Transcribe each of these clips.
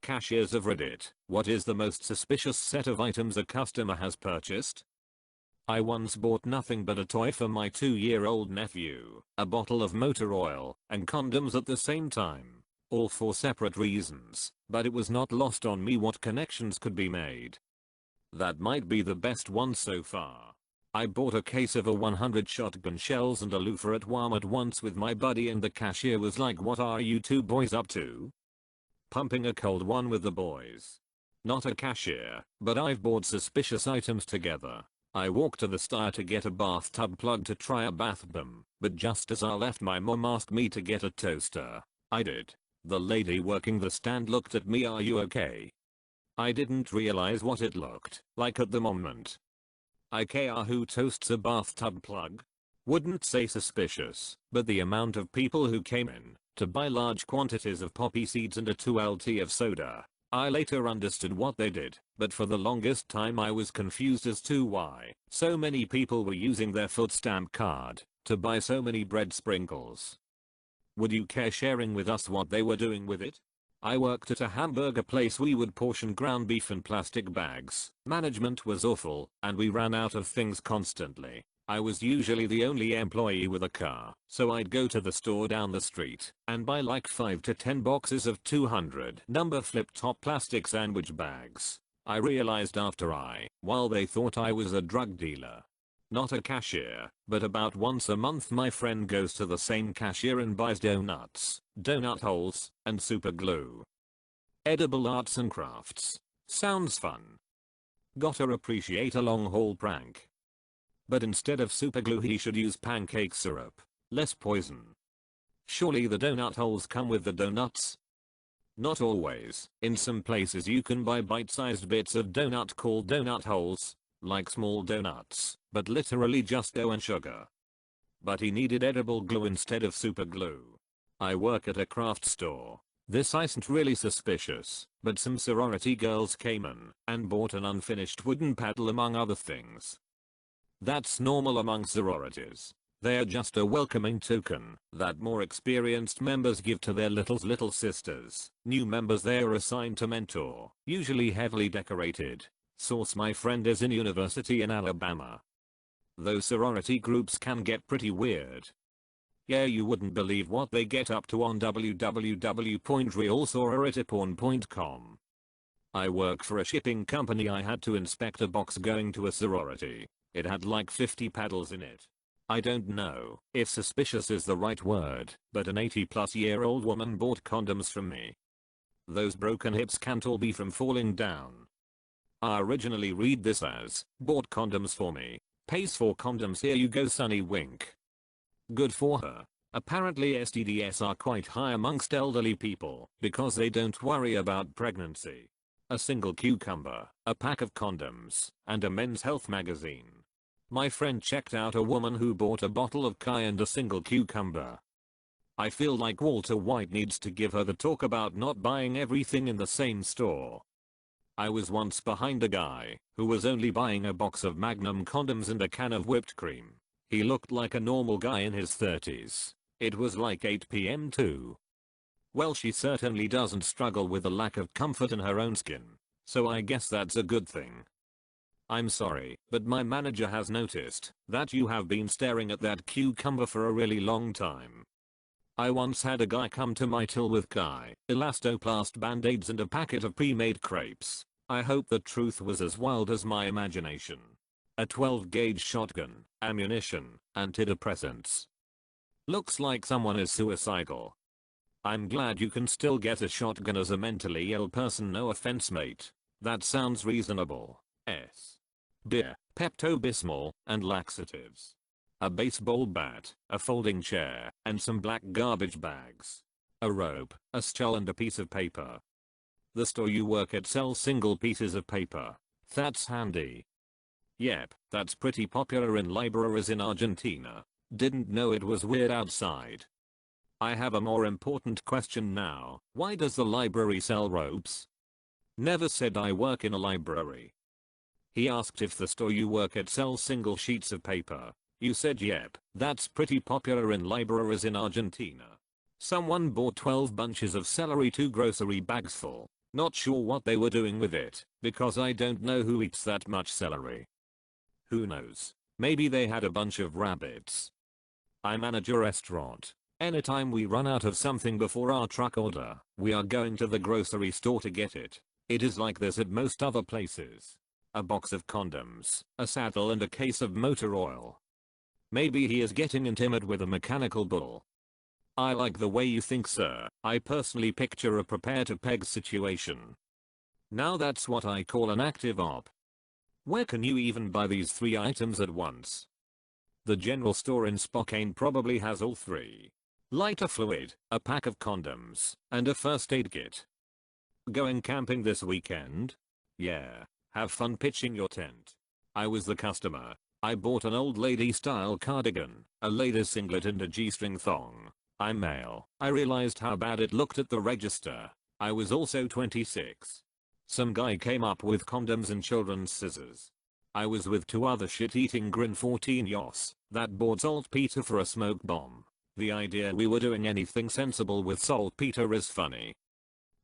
Cashiers of Reddit, what is the most suspicious set of items a customer has purchased? I once bought nothing but a toy for my 2-year-old nephew, a bottle of motor oil, and condoms at the same time. All for separate reasons, but it was not lost on me what connections could be made. That might be the best one so far. I bought a case of a 100 shotgun shells and a loofah at Walmart once with my buddy, and the cashier was like, "What are you two boys up to? Pumping a cold one with the boys." Not a cashier, but I've bought suspicious items together. I walked to the store to get a bathtub plug to try a bath bomb, but just as I left my mom asked me to get a toaster. I did. The lady working the stand looked at me, "Are you okay?" I didn't realize what it looked like at the moment. Who toasts a bathtub plug? Wouldn't say suspicious, but the amount of people who came in to buy large quantities of poppy seeds and a 2LT of soda. I later understood what they did, but for the longest time I was confused as to why so many people were using their food stamp card to buy so many bread sprinkles. Would you care sharing with us what they were doing with it? I worked at a hamburger place. We would portion ground beef in plastic bags. Management was awful, and we ran out of things constantly. I was usually the only employee with a car, so I'd go to the store down the street and buy like 5 to 10 boxes of 200 number flip-top plastic sandwich bags. I realized after while they thought I was a drug dealer. Not a cashier, but about once a month my friend goes to the same cashier and buys donuts, donut holes, and super glue. Edible arts and crafts. Sounds fun. Gotta appreciate a long haul prank. But instead of super glue he should use pancake syrup. Less poison. Surely the donut holes come with the donuts? Not always. In some places you can buy bite-sized bits of donut called donut holes, like small donuts, but literally just dough and sugar. But he needed edible glue instead of super glue. I work at a craft store. This isn't really suspicious, but some sorority girls came in and bought an unfinished wooden paddle among other things. That's normal among sororities. They are just a welcoming token that more experienced members give to their little sisters. New members they are assigned to mentor, usually heavily decorated. Source: my friend is in university in Alabama. Those sorority groups can get pretty weird. Yeah, you wouldn't believe what they get up to on www.realsororityporn.com. I work for a shipping company. I had to inspect a box going to a sorority. It had like 50 paddles in it. I don't know if suspicious is the right word, but an 80-plus-year-old woman bought condoms from me. Those broken hips can't all be from falling down. I originally read this as, "Bought condoms for me. Pays for condoms, here you go sonny, wink." Good for her. Apparently STDs are quite high amongst elderly people because they don't worry about pregnancy. A single cucumber, a pack of condoms, and a men's health magazine. My friend checked out a woman who bought a bottle of Kai and a single cucumber. I feel like Walter White needs to give her the talk about not buying everything in the same store. I was once behind a guy who was only buying a box of Magnum condoms and a can of whipped cream. He looked like a normal guy in his 30s. It was like 8 PM too. Well, she certainly doesn't struggle with a lack of comfort in her own skin, so I guess that's a good thing. I'm sorry, but my manager has noticed that you have been staring at that cucumber for a really long time. I once had a guy come to my till with elastoplast band-aids and a packet of pre-made crepes. I hope the truth was as wild as my imagination. A 12-gauge shotgun, ammunition, antidepressants. Looks like someone is suicidal. I'm glad you can still get a shotgun as a mentally ill person, no offense mate. That sounds reasonable. Beer, Pepto-Bismol, and laxatives. A baseball bat, a folding chair, and some black garbage bags. A rope, a shawl and a piece of paper. The store you work at sells single pieces of paper. That's handy. Yep, that's pretty popular in libraries in Argentina. Didn't know it was weird outside. I have a more important question now. Why does the library sell ropes? Never said I work in a library. He asked if the store you work at sells single sheets of paper. You said yep, that's pretty popular in libraries in Argentina. Someone bought 12 bunches of celery, 2 grocery bags full. Not sure what they were doing with it, because I don't know who eats that much celery. Who knows? Maybe they had a bunch of rabbits. I manage a restaurant. Anytime we run out of something before our truck order, we are going to the grocery store to get it. It is like this at most other places. A box of condoms, a saddle and a case of motor oil. Maybe he is getting intimate with a mechanical bull. I like the way you think, sir. I personally picture a prepare to peg situation. Now that's what I call an active op. Where can you even buy these 3 items at once? The general store in Spokane probably has all 3. Lighter fluid, a pack of condoms, and a first aid kit. Going camping this weekend? Yeah. Have fun pitching your tent. I was the customer. I bought an old lady style cardigan, a ladies singlet and a G-string thong. I'm male. I realized how bad it looked at the register. I was also 26. Some guy came up with condoms and children's scissors. I was with 2 other shit-eating Grin 14 yos that bought saltpeter for a smoke bomb. The idea we were doing anything sensible with saltpeter is funny.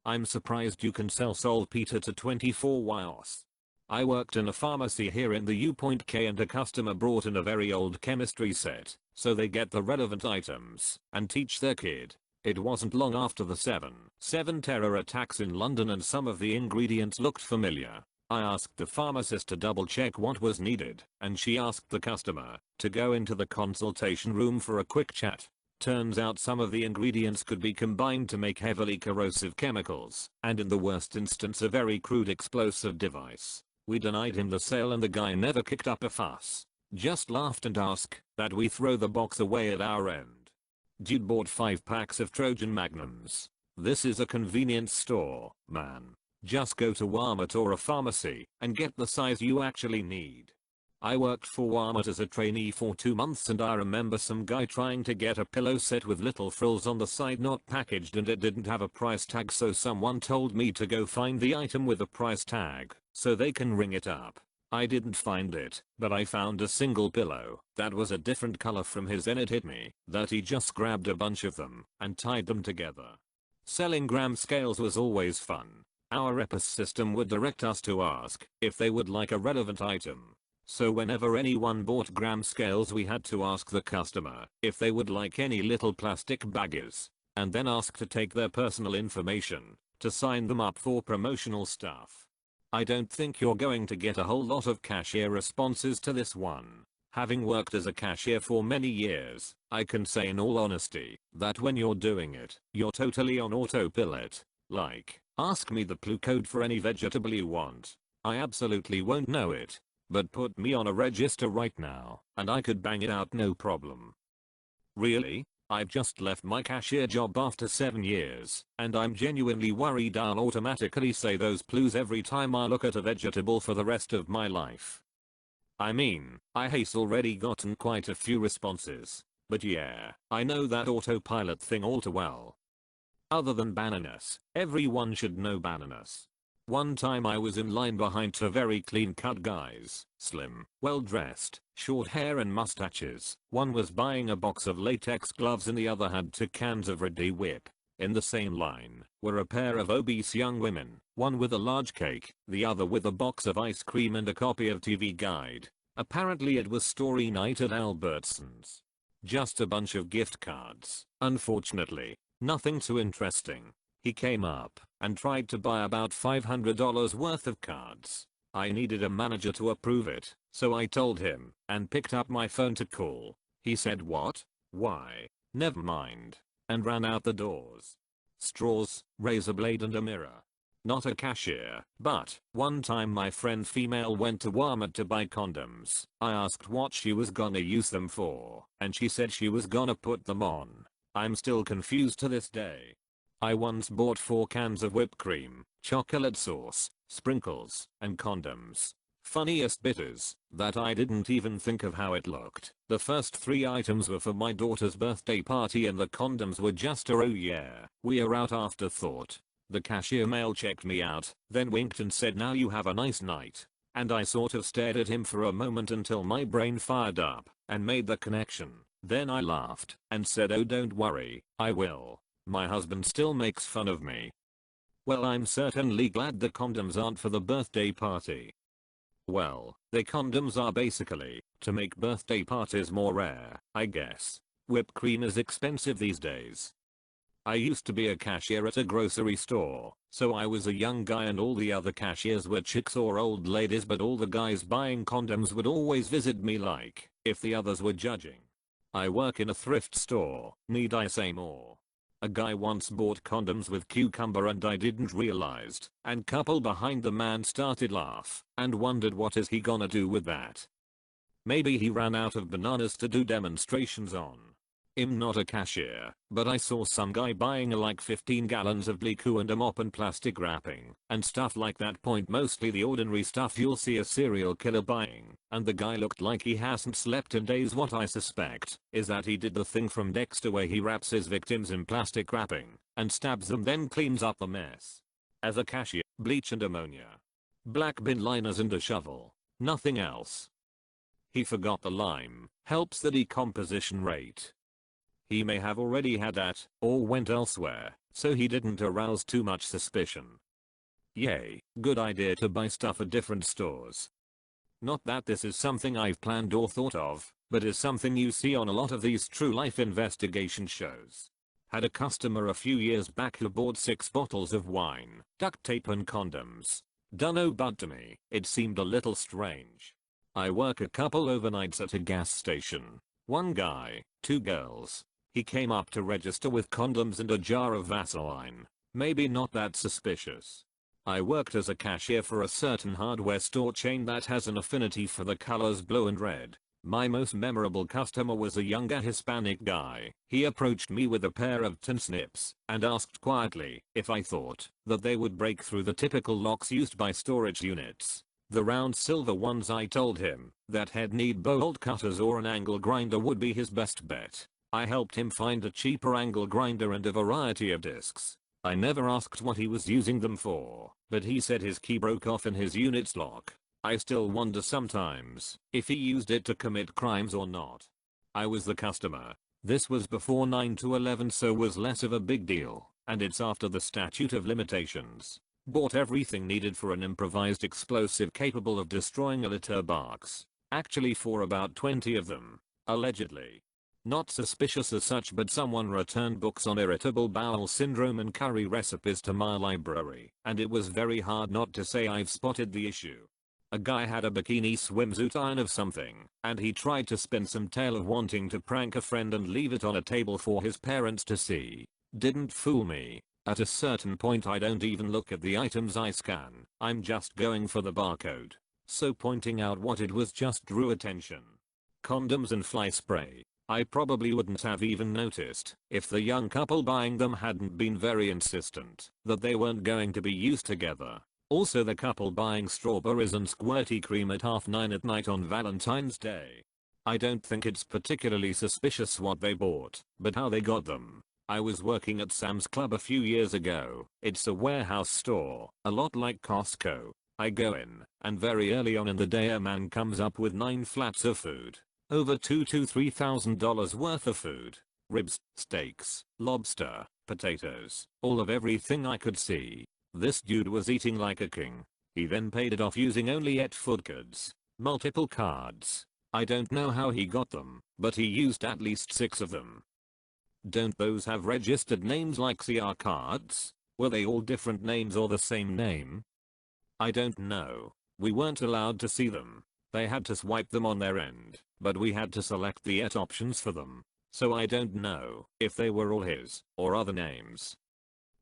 I'm surprised you can sell saltpeter to 24 yos. I worked in a pharmacy here in the U.K and a customer brought in a very old chemistry set, so they get the relevant items and teach their kid. It wasn't long after the 7/7 terror attacks in London and some of the ingredients looked familiar. I asked the pharmacist to double check what was needed, and she asked the customer to go into the consultation room for a quick chat. Turns out some of the ingredients could be combined to make heavily corrosive chemicals, and in the worst instance a very crude explosive device. We denied him the sale and the guy never kicked up a fuss. Just laughed and asked that we throw the box away at our end. Dude bought 5 packs of Trojan Magnums. This is a convenience store, man. Just go to Walmart or a pharmacy and get the size you actually need. I worked for Walmart as a trainee for 2 months and I remember some guy trying to get a pillow set with little frills on the side not packaged and it didn't have a price tag, so someone told me to go find the item with a price tag so they can ring it up. I didn't find it, but I found a single pillow that was a different color from his and it hit me that he just grabbed a bunch of them and tied them together. Selling gram scales was always fun. Our EPIS system would direct us to ask if they would like a relevant item. So whenever anyone bought gram scales we had to ask the customer if they would like any little plastic baggies, and then ask to take their personal information to sign them up for promotional stuff. I don't think you're going to get a whole lot of cashier responses to this one. Having worked as a cashier for many years, I can say in all honesty that when you're doing it, you're totally on autopilot. Like, ask me the clue code for any vegetable you want. I absolutely won't know it. But put me on a register right now, and I could bang it out no problem. Really? I've just left my cashier job after 7 years, and I'm genuinely worried I'll automatically say those clues every time I look at a vegetable for the rest of my life. I mean, I has already gotten quite a few responses, but yeah, I know that autopilot thing all too well. Other than bananas, everyone should know bananas. One time I was in line behind 2 very clean cut guys, slim, well dressed, short hair and mustaches. One was buying a box of latex gloves and the other had 2 cans of Ready Whip. In the same line were a pair of obese young women, one with a large cake, the other with a box of ice cream and a copy of TV Guide. Apparently it was story night at Albertsons. Just a bunch of gift cards. Unfortunately, nothing too interesting. He came up and tried to buy about $500 worth of cards. I needed a manager to approve it, so I told him and picked up my phone to call. He said what? Why? Never mind. And ran out the doors. Straws, razor blade and a mirror. Not a cashier, but one time my friend female went to Walmart to buy condoms. I asked what she was gonna use them for, and she said she was gonna put them on. I'm still confused to this day. I once bought 4 cans of whipped cream, chocolate sauce, sprinkles, and condoms. Funniest bit is that I didn't even think of how it looked. The first 3 items were for my daughter's birthday party and the condoms were just a oh yeah, we are out afterthought. The cashier male checked me out, then winked and said now you have a nice night. And I sort of stared at him for a moment until my brain fired up and made the connection. Then I laughed and said oh don't worry, I will. My husband still makes fun of me. Well, I'm certainly glad the condoms aren't for the birthday party. Well, the condoms are basically to make birthday parties more rare, I guess. Whipped cream is expensive these days. I used to be a cashier at a grocery store, so I was a young guy and all the other cashiers were chicks or old ladies, but all the guys buying condoms would always visit me like if the others were judging. I work in a thrift store, need I say more? A guy once bought condoms with cucumber and I didn't realized, and couple behind the man started laugh and wondered what is he gonna do with that. Maybe he ran out of bananas to do demonstrations on. I'm not a cashier, but I saw some guy buying like 15 gallons of liquor and a mop and plastic wrapping and stuff like that. Point mostly the ordinary stuff you'll see a serial killer buying, and the guy looked like he hasn't slept in days. What I suspect is that he did the thing from Dexter where he wraps his victims in plastic wrapping and stabs them, then cleans up the mess. As a cashier, bleach and ammonia, black bin liners and a shovel, nothing else. He forgot the lime helps the decomposition rate. He may have already had that, or went elsewhere, so he didn't arouse too much suspicion. Yay, good idea to buy stuff at different stores. Not that this is something I've planned or thought of, but is something you see on a lot of these true life investigation shows. Had a customer a few years back who bought 6 bottles of wine, duct tape and condoms. Dunno, but to me, it seemed a little strange. I work a couple overnights at a gas station. One guy, 2 girls. He came up to register with condoms and a jar of Vaseline. Maybe not that suspicious. I worked as a cashier for a certain hardware store chain that has an affinity for the colors blue and red. My most memorable customer was a younger Hispanic guy. He approached me with a pair of tin snips and asked quietly if I thought that they would break through the typical locks used by storage units. The round silver ones. I told him that he'd need bolt cutters or an angle grinder would be his best bet. I helped him find a cheaper angle grinder and a variety of discs. I never asked what he was using them for, but he said his key broke off in his unit's lock. I still wonder sometimes if he used it to commit crimes or not. I was the customer. This was before 9/11, so was less of a big deal, and it's after the statute of limitations. Bought everything needed for an improvised explosive capable of destroying a litter box. Actually for about 20 of them. Allegedly. Not suspicious as such, but someone returned books on irritable bowel syndrome and curry recipes to my library, and it was very hard not to say I've spotted the issue. A guy had a bikini swimsuit iron of something, and he tried to spin some tale of wanting to prank a friend and leave it on a table for his parents to see. Didn't fool me. At a certain point I don't even look at the items I scan, I'm just going for the barcode. So pointing out what it was just drew attention. Condoms and fly spray. I probably wouldn't have even noticed if the young couple buying them hadn't been very insistent that they weren't going to be used together. Also, the couple buying strawberries and squirty cream at 9:30 at night on Valentine's Day. I don't think it's particularly suspicious what they bought, but how they got them. I was working at Sam's Club a few years ago. It's a warehouse store, a lot like Costco. I go in, and very early on in the day a man comes up with 9 flats of food. Over $2,000 to $3,000 worth of food. Ribs, steaks, lobster, potatoes, all of everything I could see. This dude was eating like a king. He then paid it off using only 8 food cards. Multiple cards. I don't know how he got them, but he used at least 6 of them. Don't those have registered names like CR cards? Were they all different names or the same name? I don't know. We weren't allowed to see them. They had to swipe them on their end, but we had to select the 8 options for them. So I don't know if they were all his or other names.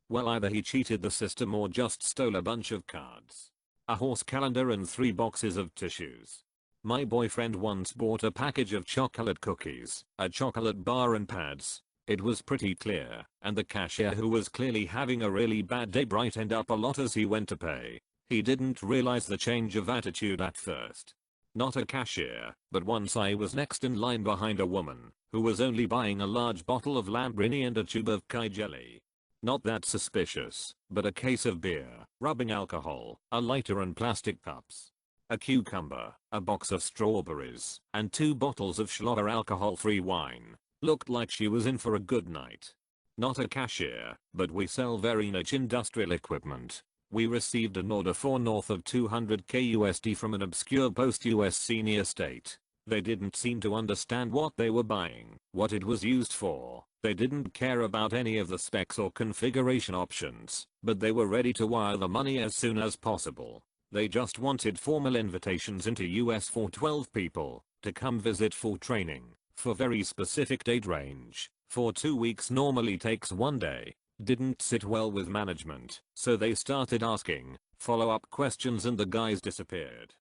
Well, either he cheated the system or just stole a bunch of cards. A horse calendar and 3 boxes of tissues. My boyfriend once bought a package of chocolate cookies, a chocolate bar and pads. It was pretty clear, and the cashier, who was clearly having a really bad day, brightened up a lot as he went to pay. He didn't realize the change of attitude at first. Not a cashier, but once I was next in line behind a woman who was only buying a large bottle of Lambrini and a tube of Kai jelly. Not that suspicious, but a case of beer, rubbing alcohol, a lighter and plastic cups. A cucumber, a box of strawberries, and 2 bottles of Schlotter alcohol-free wine. Looked like she was in for a good night. not a cashier, but we sell very niche industrial equipment. We received an order for north of 200k USD from an obscure post-US senior state. They didn't seem to understand what they were buying, what it was used for. They didn't care about any of the specs or configuration options, but they were ready to wire the money as soon as possible. They just wanted formal invitations into US for 12 people to come visit for training, for very specific date range, for 2 weeks normally takes 1 day. Didn't sit well with management, so they started asking follow-up questions and the guys disappeared.